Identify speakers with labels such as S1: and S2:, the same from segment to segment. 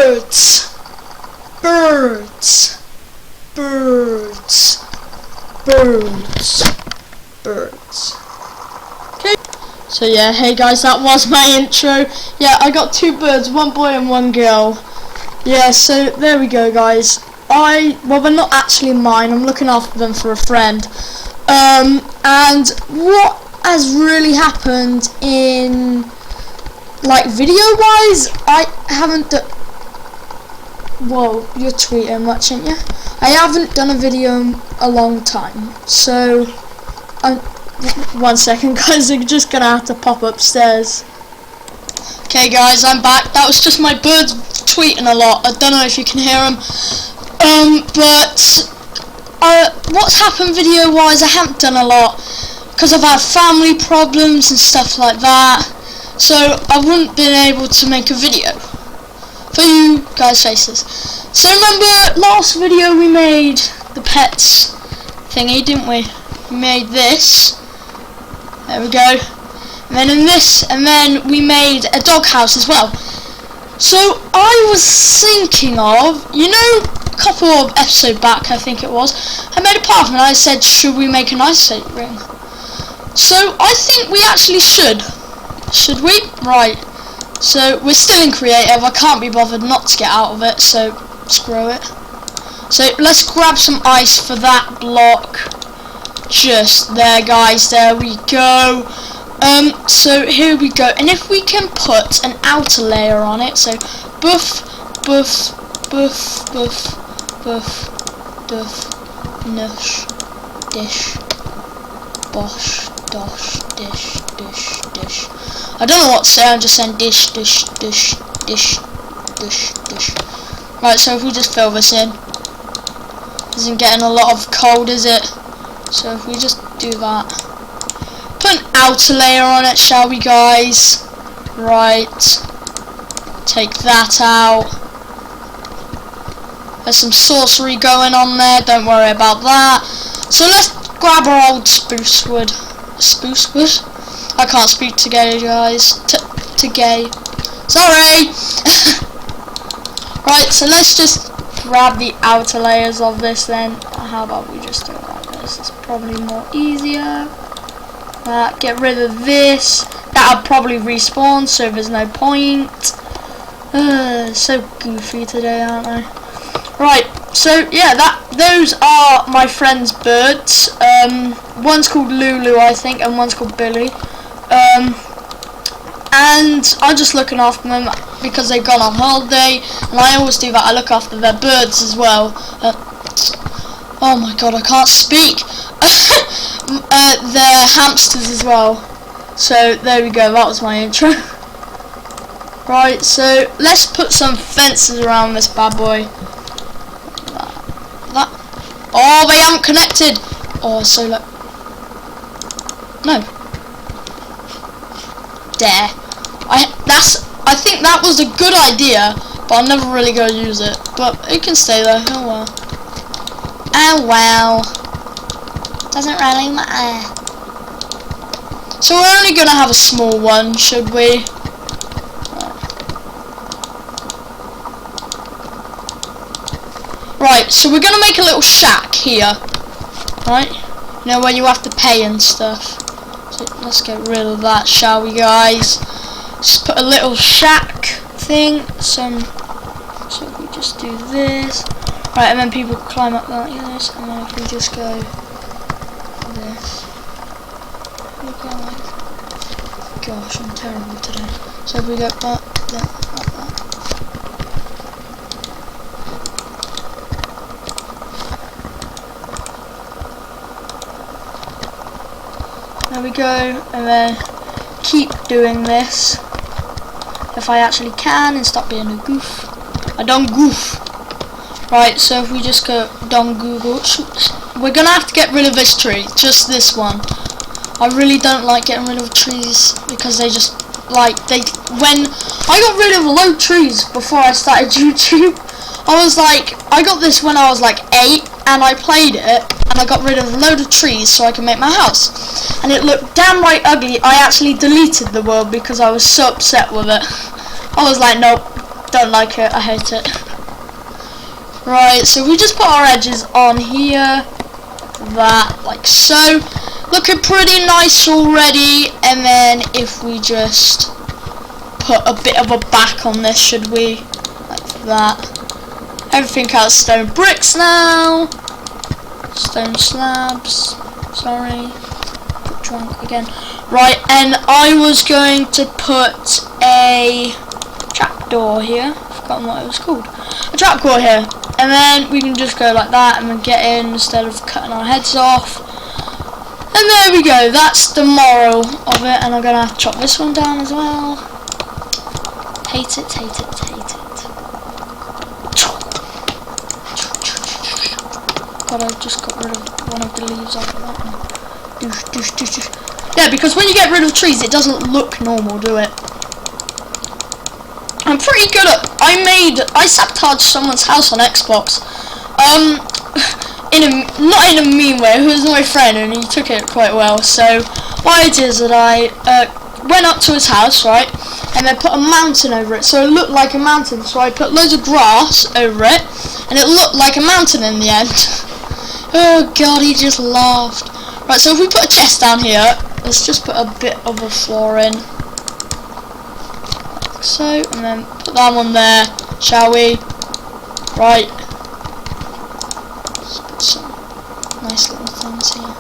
S1: Birds. Birds. Birds. Birds. Birds. Okay. So yeah, hey guys, that was my intro. Yeah, I got two birds, one boy and one girl. Yeah, so there we go, guys. Well, they're not actually mine. I'm looking after them for a friend. And what has really happened in, like, video-wise, I haven't done... Whoa, you're tweeting much, aren't you? I haven't done a video in a long time. So, one second, guys. I'm just gonna have to pop upstairs. Okay, guys, I'm back. That was just my birds tweeting a lot. I don't know if you can hear them. But what's happened video-wise, I haven't done a lot because I've had family problems and stuff like that. So I wouldn't been able to make a video for you guys' faces. So remember last video we made the pets thingy, didn't we? We made this. There we go. And then in this, and then we made a doghouse as well. So I was thinking of, you know, a couple of episodes back, I think it was, I made a path and I said, should we make an ice skate ring? So I think we actually should. Should we? Right. So we're still in creative. I can't be bothered not to get out of it, so screw it. So let's grab some ice for that block. Just there, guys. There we go. So here we go. And if we can put an outer layer on it, so buff, buff, buff, buff, buff, duff, nush, dish, bosh, dosh, dish, dish, dish. I don't know what to say, I'm just saying dish, dish, dish, dish, dish, dish. Right, so if we just fill this in, isn't getting a lot of cold, is it? So if we just do that, put an outer layer on it, shall we, guys? Right, take that out. There's some sorcery going on there, don't worry about that. So let's grab our old spruce wood. Spruce wood? I can't speak today, guys. Today. Sorry! Right, so let's just grab the outer layers of this then. How about we just do it like this? It's probably more easier. Get rid of this. That'll probably respawn, so there's no point. So goofy today, aren't I? Right, so yeah, those are my friend's birds. One's called Lulu, I think, and one's called Billy. And I'm just looking after them because they've gone on holiday, and I always do that. I look after their birds as well. Oh my god, I can't speak. Their hamsters as well. So there we go. That was my intro. Right, so let's put some fences around this bad boy. Oh, they haven't connected. Oh, so like, no. There. I think that was a good idea, but I'm never really gonna use it. But it can stay there. Oh well. Oh well. Doesn't really matter. So we're only gonna have a small one, should we? Right, so we're gonna make a little shack here. Right? You know, where you have to pay and stuff. So let's get rid of that, shall we, guys? Just put a little shack thing. So we just do this. Right, and then people climb up like this, and then if we just go this. Gosh, I'm terrible today. So if we go that, like that. There we go, and then keep doing this if I actually can and stop being a goof. I don't goof. Right, so if we just go don't Google, we're gonna have to get rid of this tree, just this one. I really don't like getting rid of trees because they just when I got rid of a load of trees before I started YouTube. I got this when I was like 8, and I played it, and I got rid of a load of trees so I could make my house. And it looked damn right ugly. I actually deleted the world because I was so upset with it. I was like, nope, don't like it. I hate it. Right, so we just put our edges on here, that, like so. Looking pretty nice already. And then if we just put a bit of a back on this, should we? Like that. Everything out stone bricks now. Stone slabs. Sorry. Got drunk again. Right, and I was going to put a trapdoor here. I've forgotten what it was called. A trapdoor here. And then we can just go like that and then get in instead of cutting our heads off. And there we go. That's the moral of it. And I'm going to have to chop this one down as well. Hate it, hate it, hate it. God, I just got rid of one of the leaves off of that one. Doosh, doosh, doosh, doosh. Yeah, because when you get rid of trees, it doesn't look normal, do it? I'm pretty good at... I sabotaged someone's house on Xbox. Not in a mean way. He was my friend and he took it quite well. So what I did is that I went up to his house, right, and then put a mountain over it, so it looked like a mountain. So I put loads of grass over it, and it looked like a mountain in the end. Oh God, he just laughed. Right, so if we put a chest down here, let's just put a bit of a floor in, like so, and then put that one there, shall we? Right. Let's put some nice little things here.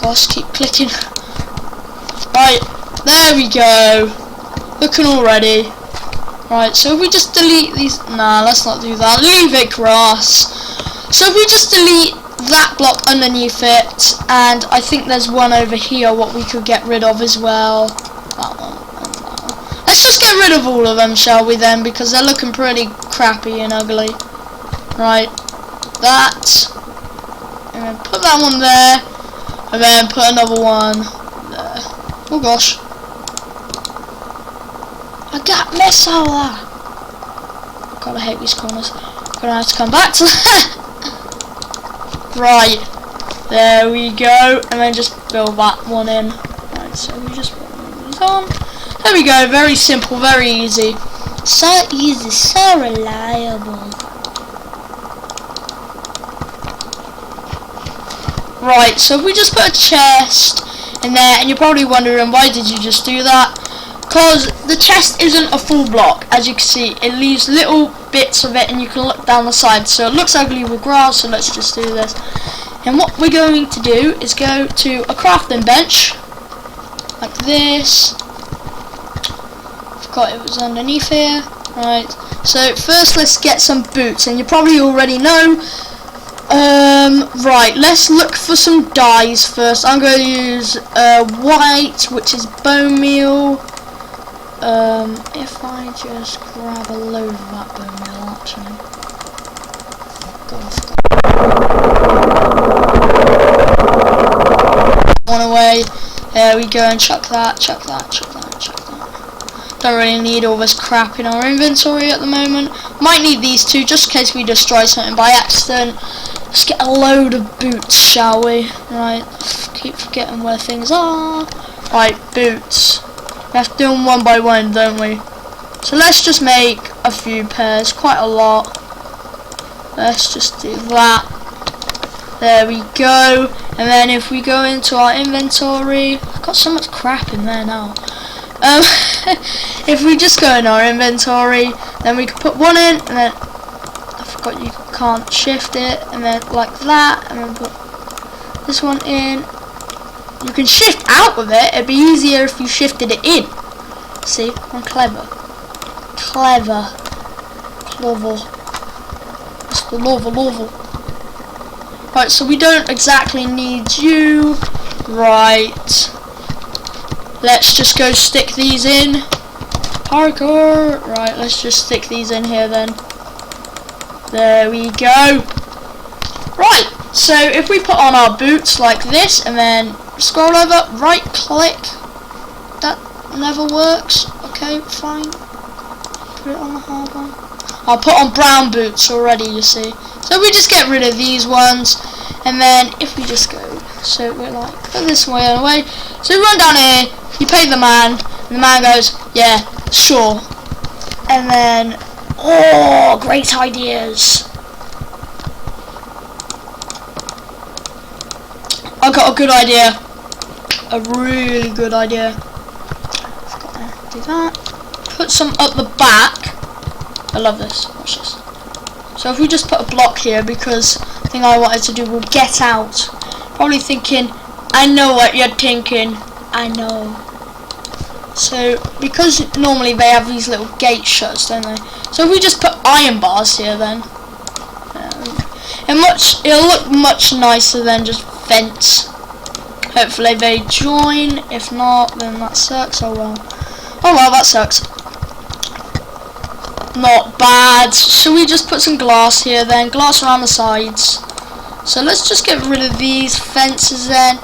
S1: Gosh, keep clicking. Right, there we go. Looking all ready. Right, so if we just delete these... Nah, let's not do that. Leave it grass. So if we just delete that block underneath it, and I think there's one over here what we could get rid of as well. That one and that one. Let's just get rid of all of them, shall we then? Because they're looking pretty crappy and ugly. Right, that. And then put that one there. And then put another one there. Oh gosh. I got missile. God, I hate these corners. Gonna have to come back to that. Right. There we go. And then just build that one in. Right, so we just put these on. There we go. Very simple, very easy. So easy, so reliable. Right, so if we just put a chest in there, and you're probably wondering why did you just do that? Because the chest isn't a full block. As you can see, it leaves little bits of it and you can look down the side, so it looks ugly with grass. So let's just do this. And what we're going to do is go to a crafting bench like this. Forgot it was underneath here. Right, so first let's get some boots, and you probably already know. Right, let's look for some dyes first. I'm going to use white, which is bone meal. If I just grab a load of that bone meal, actually. One away. There we go, and chuck that, chuck that, chuck that, chuck that. Don't really need all this crap in our inventory at the moment. Might need these two just in case we destroy something by accident. Let's get a load of boots, shall we? Right, keep forgetting where things are. Right, boots. We have to do them one by one, don't we? So let's just make a few pairs, quite a lot. Let's just do that. There we go. And then if we go into our inventory, I've got so much crap in there now. If we just go in our inventory, then we can put one in, and then I forgot you can't shift it, and then like that, and then put this one in. You can shift out of it. It'd be easier if you shifted it in. See, I'm clever. Clever. It's the lava. Right, so we don't exactly need you. Right. Let's just go stick these in. Parkour. Right, let's just stick these in here then. There we go. Right, so if we put on our boots like this and then scroll over, right click. That never works. Okay, fine. Put it on the hard one. I'll put on brown boots already, you see. So we just get rid of these ones, and then if we just go, so we're like, put this way away. So we run down here, you pay the man, and the man goes, yeah, sure. And then, oh, great ideas. I got a good idea. A really good idea. Gotta do that. Put some up the back. I love this. Watch this. So if we just put a block here, because the thing I wanted to do will get out. Probably thinking, I know what you're thinking. I know. So because normally they have these little gate shuts, don't they? So if we just put iron bars here, then it'll look much nicer than just fence. Hopefully they join. If not, then that sucks. Oh well. Oh well, that sucks. Not bad. Should we just put some glass here then? Glass around the sides. So let's just get rid of these fences then.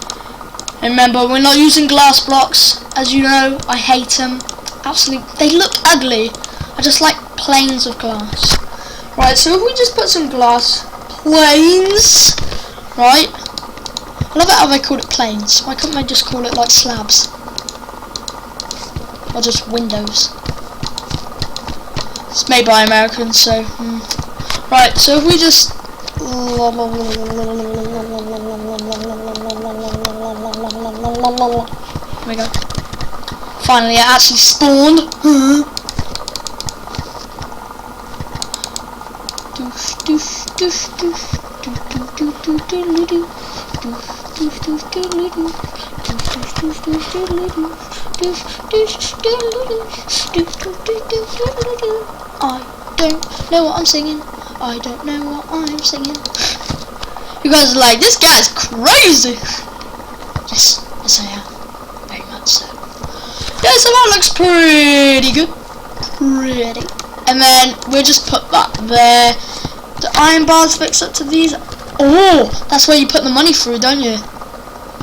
S1: And remember, we're not using glass blocks. As you know, I hate them. Absolutely, they look ugly. I just like planes of glass. Right, so if we just put some glass planes, right? I love it how they call it planes. Why couldn't they just call it like slabs? Or just windows? It's made by Americans, so right, so if we just there we go. Finally, it actually spawned. I don't know what I'm singing. I don't know what I'm singing. You guys are like, this guy's crazy. Yes, yes I am. Very much so. Yeah, so that looks pretty good. Pretty. And then we'll just put that there. The iron bars fixed up to these. Oh, that's where you put the money through, don't you?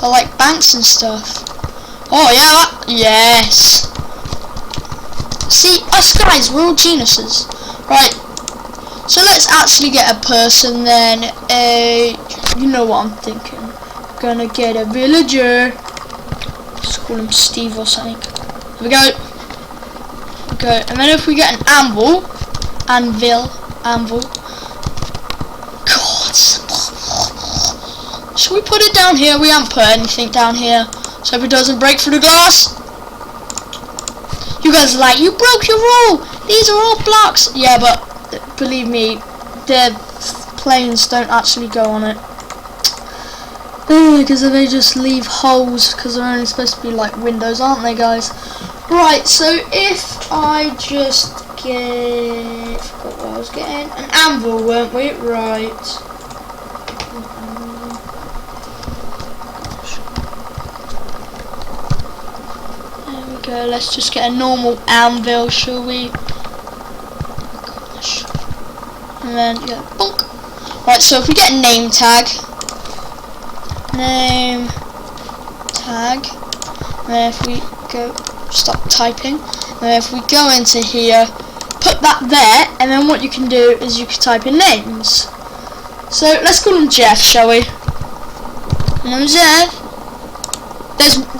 S1: Or like banks and stuff. Oh yeah, yes. See, us guys, we're all geniuses. Right. So let's actually get a person then. You know what I'm thinking. Gonna get a villager. Let's call him Steve or something. Here we go. Okay, and then if we get an anvil. God. Should we put it down here? We haven't put anything down here. So if it doesn't break through the glass. You guys are like, you broke your rule. These are all blocks. Yeah, but believe me, the planes don't actually go on it. Because they just leave holes, because they're only supposed to be like windows, aren't they, guys? Right, so if I just get, forgot what I was getting, an anvil, weren't we? Right. There we go, let's just get a normal anvil, shall we? Gosh. And then, yeah, bonk. Right, so if we get a name tag, and then if we go, stop typing, and then if we go into here, put that there, and then what you can do is you can type in names. So let's call him Jeff, shall we? And Jeff.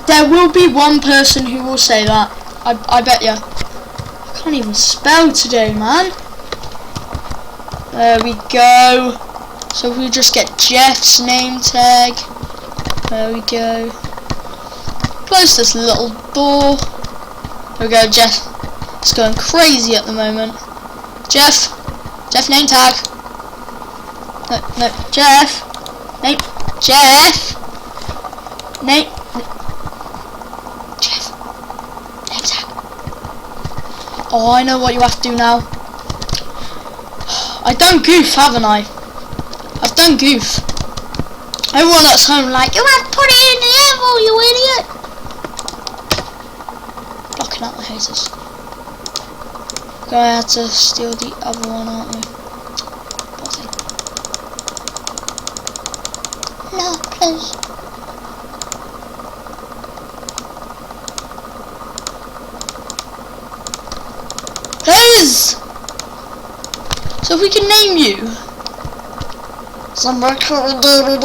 S1: There will be one person who will say that. I bet you. I can't even spell today, man. There we go. So if we just get Jeff's name tag. There we go. Close this little door. There we go, Jeff. It's going crazy at the moment. Jeff name tag. No, Jeff. Name. Jeff. Name. Jeff. Name tag. Oh, I know what you have to do now. I've done GOOF, haven't I? I've done GOOF. Everyone that's home like, you have to put it in the anvil, you idiot! Blocking out the haters. Gonna have to steal the other one, aren't we? No, please. Please! So if we can name you. Somebody call me David,